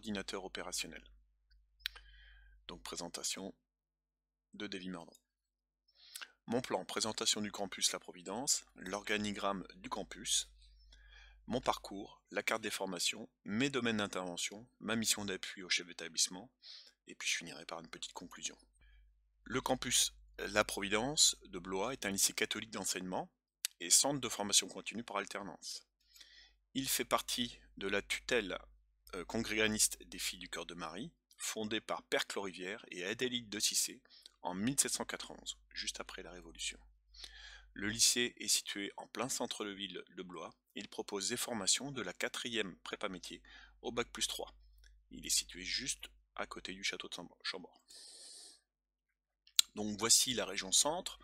ordinateur opérationnel. Donc présentation de Davy Mordon. Mon plan, présentation du campus La Providence, l'organigramme du campus, mon parcours, la carte des formations, mes domaines d'intervention, ma mission d'appui au chef d'établissement, et puis je finirai par une petite conclusion. Le campus La Providence de Blois est un lycée catholique d'enseignement et centre de formation continue par alternance. Il fait partie de la tutelle congréganiste des Filles du Cœur de Marie, fondée par Père Clorivière et Adélide de Cissé en 1791, juste après la Révolution. Le lycée est situé en plein centre-ville de Blois et il propose des formations de la 4e prépa métier au bac+3. Il est situé juste à côté du château de Chambord. Donc voici la région centre,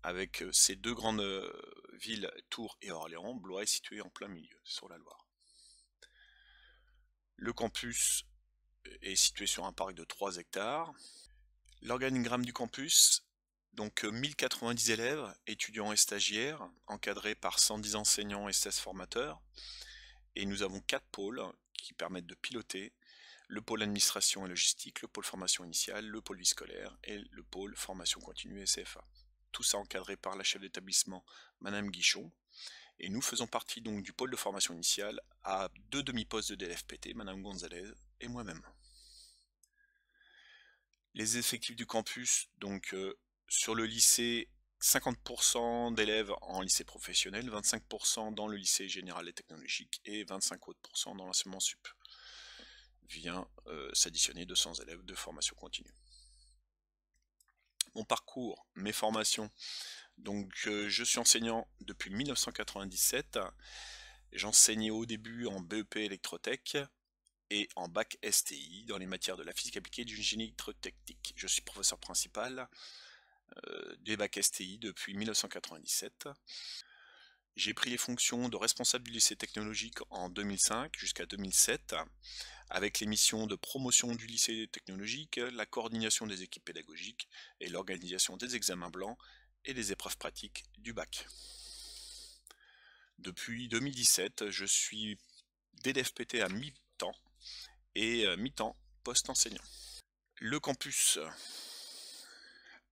avec ces deux grandes villes, Tours et Orléans. Blois est situé en plein milieu, sur la Loire. Le campus est situé sur un parc de 3 hectares. L'organigramme du campus, donc 1090 élèves, étudiants et stagiaires, encadrés par 110 enseignants et 16 formateurs. Et nous avons 4 pôles qui permettent de piloter: le pôle administration et logistique, le pôle formation initiale, le pôle vie scolaire et le pôle formation continue et CFA. Tout ça encadré par la chef d'établissement, Madame Guichon. Et nous faisons partie donc du pôle de formation initiale à 2 demi-postes de DLFPT, Madame Gonzalez et moi-même. Les effectifs du campus, donc sur le lycée, 50% d'élèves en lycée professionnel, 25% dans le lycée général et technologique et 25% autres dans l'enseignement sup. Vient s'additionner 200 élèves de formation continue. Mon parcours, mes formations. Donc je suis enseignant depuis 1997. J'enseignais au début en BEP électrotech et en bac STI dans les matières de la physique appliquée et du génie électrotechnique. Je suis professeur principal des bacs STI depuis 1997. J'ai pris les fonctions de responsable du lycée technologique en 2005 jusqu'à 2007, avec les missions de promotion du lycée technologique, la coordination des équipes pédagogiques et l'organisation des examens blancs et des épreuves pratiques du bac. Depuis 2017, je suis DLFPT à mi-temps et mi-temps post-enseignant. Le campus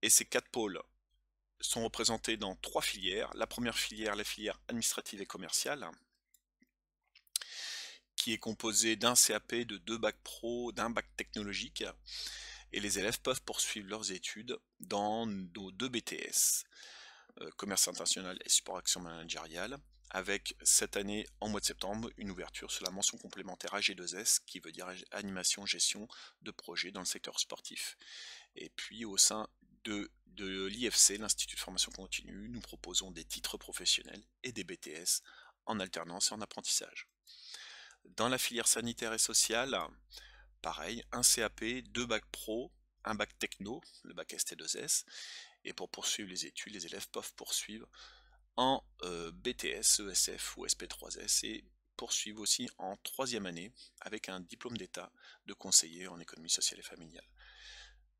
et ses 4 pôles sont représentés dans 3 filières. La première filière, la filière administrative et commerciale, qui est composée d'un CAP, de 2 bacs pro, d'un bac technologique, et les élèves peuvent poursuivre leurs études dans nos 2 BTS, commerce international et support action managériale, avec cette année, en mois de septembre, une ouverture sur la mention complémentaire AG2S, qui veut dire animation, gestion de projets dans le secteur sportif. Et puis au sein de l'IFC, l'Institut de formation continue, nous proposons des titres professionnels et des BTS en alternance et en apprentissage. Dans la filière sanitaire et sociale, pareil, un CAP, 2 bacs pro, un bac techno, le bac ST2S, et pour poursuivre les études, les élèves peuvent poursuivre en BTS, ESF ou SP3S et poursuivre aussi en 3e année avec un diplôme d'état de conseiller en économie sociale et familiale.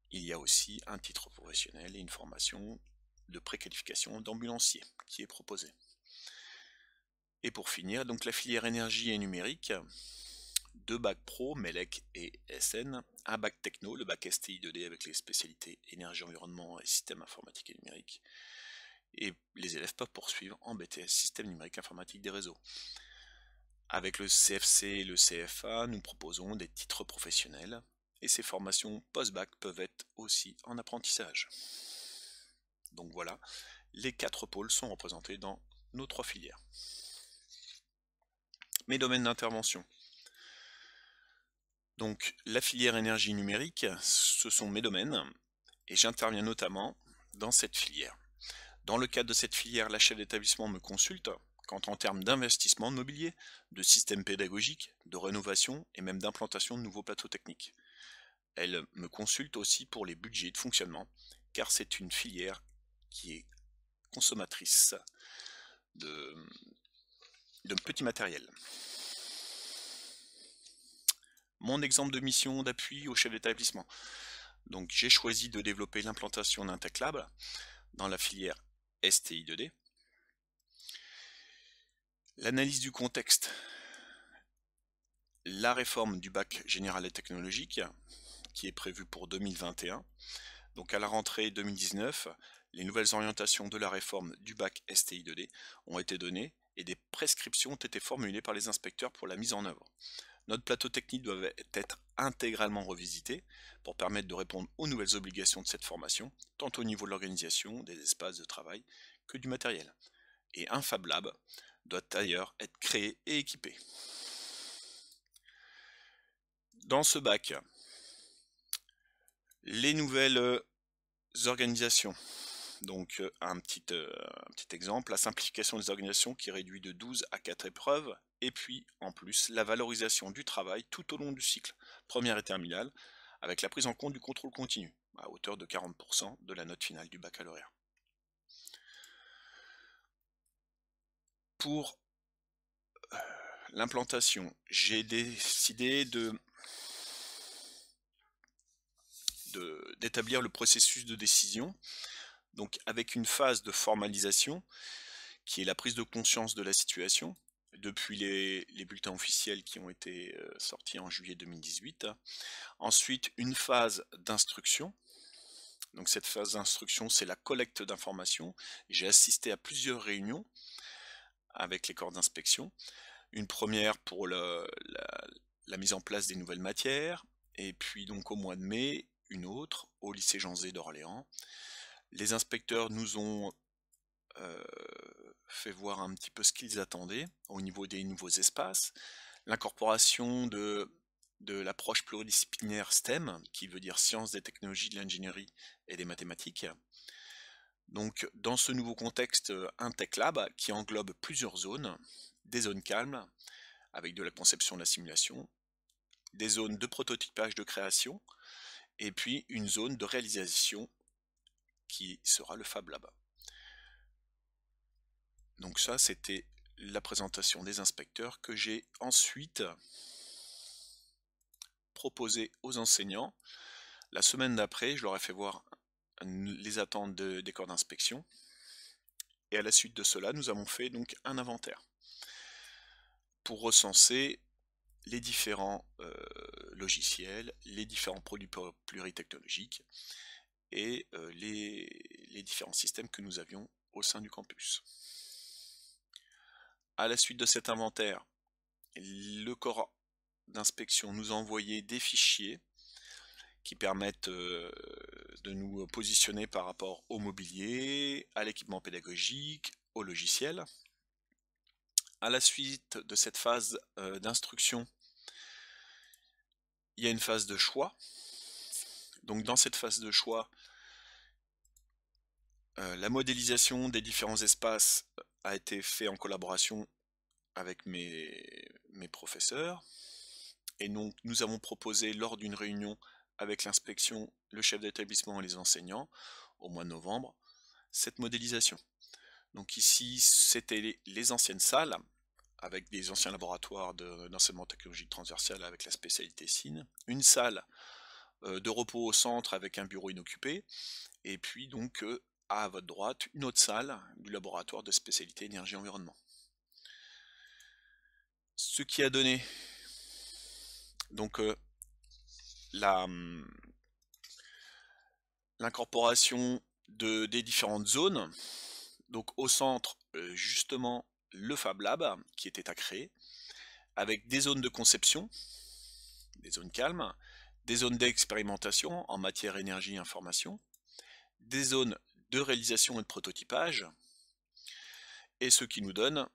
Il y a aussi un titre professionnel et une formation de préqualification d'ambulancier qui est proposée. Et pour finir, donc la filière énergie et numérique, 2 bacs pro, MELEC et SN, un bac techno, le bac STI 2D avec les spécialités énergie, environnement et système informatique et numérique. Et les élèves peuvent poursuivre en BTS système numérique informatique des réseaux. Avec le CFC et le CFA, nous proposons des titres professionnels et ces formations post-bac peuvent être aussi en apprentissage. Donc voilà, les 4 pôles sont représentés dans nos 3 filières. Mes domaines d'intervention. Donc la filière énergie numérique, ce sont mes domaines et j'interviens notamment dans cette filière. Dans le cadre de cette filière, la chef d'établissement me consulte quant en termes d'investissement de mobilier, de système pédagogique, de rénovation et même d'implantation de nouveaux plateaux techniques. Elle me consulte aussi pour les budgets de fonctionnement, car c'est une filière qui est consommatrice de petits matériels. Mon exemple de mission d'appui au chef d'établissement. Donc j'ai choisi de développer l'implantation d'un Tech Lab dans la filière STI 2D. L'analyse du contexte la réforme du bac général et technologique, qui est prévue pour 2021. Donc à la rentrée 2019, les nouvelles orientations de la réforme du bac STI2D ont été données et des prescriptions ont été formulées par les inspecteurs pour la mise en œuvre. Notre plateau technique doit être intégralement revisité pour permettre de répondre aux nouvelles obligations de cette formation, tant au niveau de l'organisation, des espaces de travail, que du matériel. Et un Fab Lab doit d'ailleurs être créé et équipé. Dans ce bac, les nouvelles organisations. Donc un petit exemple, la simplification des organisations qui réduit de 12 à 4 épreuves, et puis en plus la valorisation du travail tout au long du cycle, première et terminale, avec la prise en compte du contrôle continu, à hauteur de 40% de la note finale du baccalauréat. Pour l'implantation, j'ai décidé d'établir le processus de décision, donc avec une phase de formalisation, qui est la prise de conscience de la situation, depuis les bulletins officiels qui ont été sortis en juillet 2018. Ensuite, une phase d'instruction. Donc cette phase d'instruction, c'est la collecte d'informations. J'ai assisté à plusieurs réunions avec les corps d'inspection. Une première pour la mise en place des nouvelles matières, et puis donc au mois de mai, une autre au lycée Jean Zay d'Orléans. Les inspecteurs nous ont fait voir un petit peu ce qu'ils attendaient au niveau des nouveaux espaces, l'incorporation de l'approche pluridisciplinaire STEM, qui veut dire sciences, des technologies, de l'ingénierie et des mathématiques. Donc dans ce nouveau contexte, un Tech Lab qui englobe plusieurs zones, des zones calmes, avec de la conception, de la simulation, des zones de prototypage, de création, et puis une zone de réalisation qui sera le Fab Lab. Donc ça, c'était la présentation des inspecteurs que j'ai ensuite proposé aux enseignants. La semaine d'après, je leur ai fait voir les attentes des corps d'inspection. Et à la suite de cela, nous avons fait donc un inventaire pour recenser les différents logiciels, les différents produits pluritechnologiques et les différents systèmes que nous avions au sein du campus. À la suite de cet inventaire, le corps d'inspection nous a envoyé des fichiers qui permettent de nous positionner par rapport au mobilier, à l'équipement pédagogique, au logiciel. À la suite de cette phase d'instruction, il y a une phase de choix. Donc dans cette phase de choix, la modélisation des différents espaces a été faite en collaboration avec mes professeurs. Et donc nous avons proposé lors d'une réunion avec l'inspection, le chef d'établissement et les enseignants, au mois de novembre, cette modélisation. Donc ici, c'était les anciennes salles, avec des anciens laboratoires d'enseignement technologique transversal avec la spécialité SIN, une salle de repos au centre avec un bureau inoccupé, et puis donc à votre droite, une autre salle du laboratoire de spécialité énergie-environnement. Ce qui a donné donc l'incorporation des différentes zones. Donc au centre, justement, le Fab Lab qui était à créer, avec des zones de conception, des zones calmes, des zones d'expérimentation en matière énergie et information, des zones de réalisation et de prototypage, et ce qui nous donne,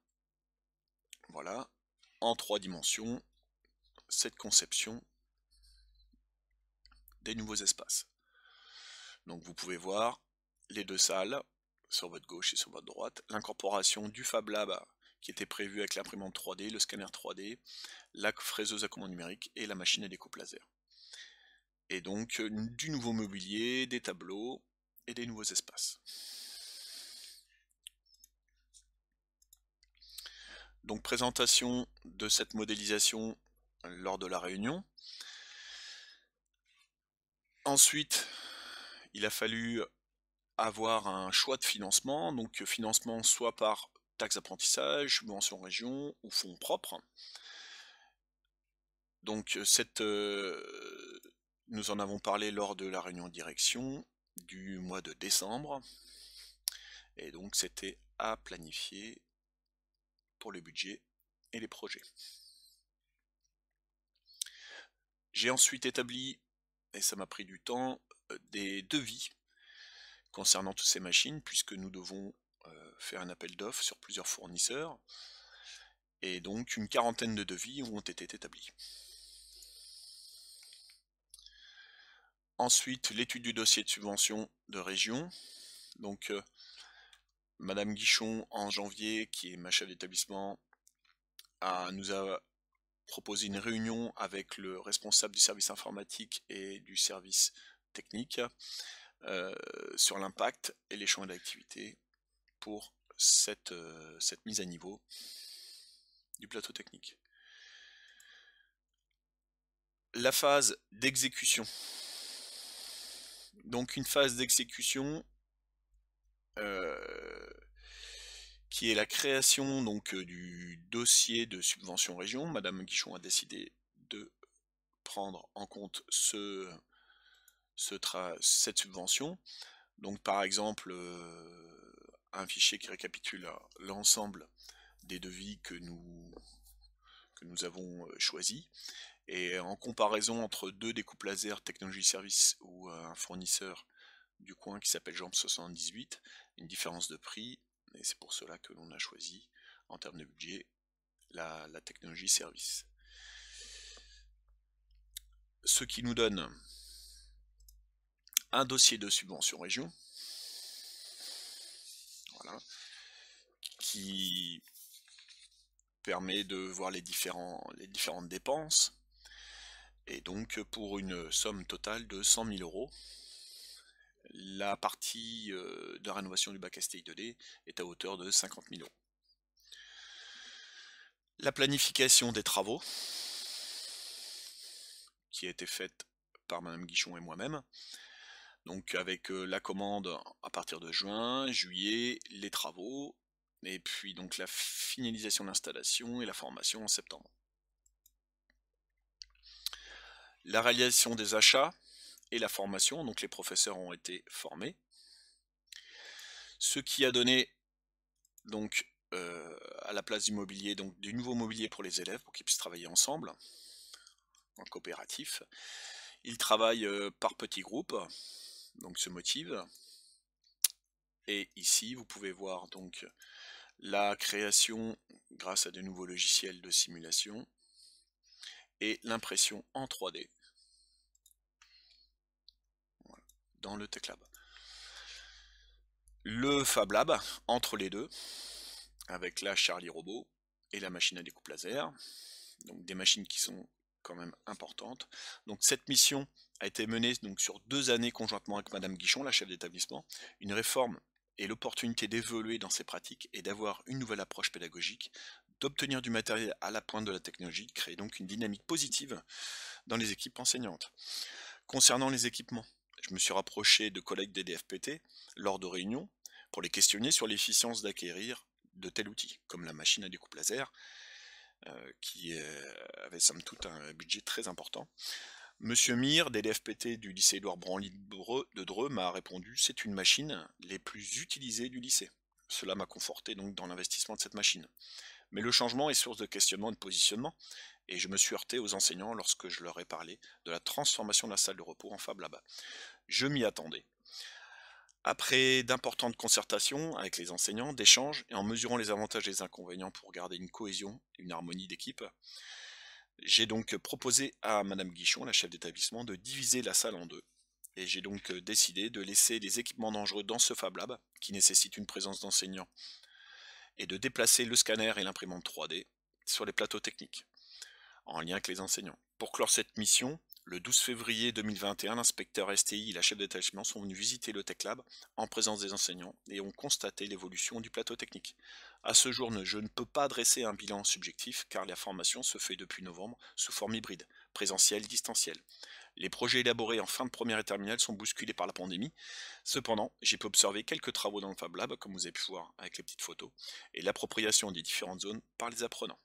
voilà, en 3 dimensions, cette conception des nouveaux espaces. Donc vous pouvez voir les deux salles, sur votre gauche et sur votre droite, l'incorporation du Fab Lab qui était prévu avec l'imprimante 3D, le scanner 3D, la fraiseuse à commande numérique et la machine à découpe laser. Et donc du nouveau mobilier, des tableaux et des nouveaux espaces. Donc présentation de cette modélisation lors de la réunion. Ensuite, il a fallu avoir un choix de financement, donc financement soit par taxe d'apprentissage, subvention région ou fonds propres. Donc nous en avons parlé lors de la réunion de direction du mois de décembre, et donc c'était à planifier pour le budget et les projets. J'ai ensuite établi, et ça m'a pris du temps, des devis concernant toutes ces machines, puisque nous devons faire un appel d'offres sur plusieurs fournisseurs, et donc une quarantaine de devis ont été établis. Ensuite, l'étude du dossier de subvention de région. Donc, Madame Guichon, en janvier, qui est ma chef d'établissement, nous a proposé une réunion avec le responsable du service informatique et du service technique sur l'impact et les champs d'activité pour cette mise à niveau du plateau technique. La phase d'exécution. Donc une phase d'exécution qui est la création donc du dossier de subvention région. Madame Guichon a décidé de prendre en compte cette subvention. Donc par exemple un fichier qui récapitule l'ensemble des devis que nous avons choisis, et en comparaison entre deux découpes laser technologie service ou un fournisseur du coin qui s'appelle Jambe 78, une différence de prix, et c'est pour cela que l'on a choisi en termes de budget la technologie service. Ce qui nous donne un dossier de subvention région, voilà, qui permet de voir les différentes dépenses, et donc pour une somme totale de 100 000 euros. La partie de rénovation du bac STI 2D est à hauteur de 50 000 euros. La planification des travaux, qui a été faite par Madame Guichon et moi-même, donc avec la commande à partir de juin, juillet, les travaux, et puis donc la finalisation de l'installation et la formation en septembre. La réalisation des achats et la formation, donc les professeurs ont été formés, ce qui a donné donc à la place du mobilier, donc du nouveau mobilier pour les élèves pour qu'ils puissent travailler ensemble en coopératif. Ils travaillent par petits groupes, donc se motivent. Et ici vous pouvez voir donc la création grâce à de nouveaux logiciels de simulation et l'impression en 3D voilà, dans le TechLab. Le Fab Lab entre les deux, avec la Charlie Robot et la machine à découpe laser, donc des machines qui sont quand même importantes. Donc cette mission a été menée donc sur 2 années conjointement avec Madame Guichon, la chef d'établissement. Une réforme et l'opportunité d'évoluer dans ces pratiques et d'avoir une nouvelle approche pédagogique, d'obtenir du matériel à la pointe de la technologie, crée donc une dynamique positive dans les équipes enseignantes. Concernant les équipements, je me suis rapproché de collègues des DFPT lors de réunions pour les questionner sur l'efficience d'acquérir de tels outils, comme la machine à découpe laser, qui avait somme toute un budget très important. Monsieur Mir, des DFPT du lycée Édouard Branly de Dreux, m'a répondu: c'est une machine les plus utilisées du lycée. Cela m'a conforté donc dans l'investissement de cette machine. Mais le changement est source de questionnement et de positionnement, et je me suis heurté aux enseignants lorsque je leur ai parlé de la transformation de la salle de repos en Fab Lab. Je m'y attendais. Après d'importantes concertations avec les enseignants, d'échanges, et en mesurant les avantages et les inconvénients pour garder une cohésion et une harmonie d'équipe, j'ai donc proposé à Madame Guichon, la chef d'établissement, de diviser la salle en deux. Et j'ai donc décidé de laisser les équipements dangereux dans ce Fab Lab, qui nécessite une présence d'enseignants, et de déplacer le scanner et l'imprimante 3D sur les plateaux techniques, en lien avec les enseignants. Pour clore cette mission, le 12 février 2021, l'inspecteur STI et la chef d'établissement sont venus visiter le Tech Lab en présence des enseignants et ont constaté l'évolution du plateau technique. À ce jour, je ne peux pas dresser un bilan subjectif car la formation se fait depuis novembre sous forme hybride, présentielle, distancielle. Les projets élaborés en fin de première et terminale sont bousculés par la pandémie. Cependant, j'ai pu observer quelques travaux dans le Fab Lab, comme vous avez pu voir avec les petites photos, et l'appropriation des différentes zones par les apprenants.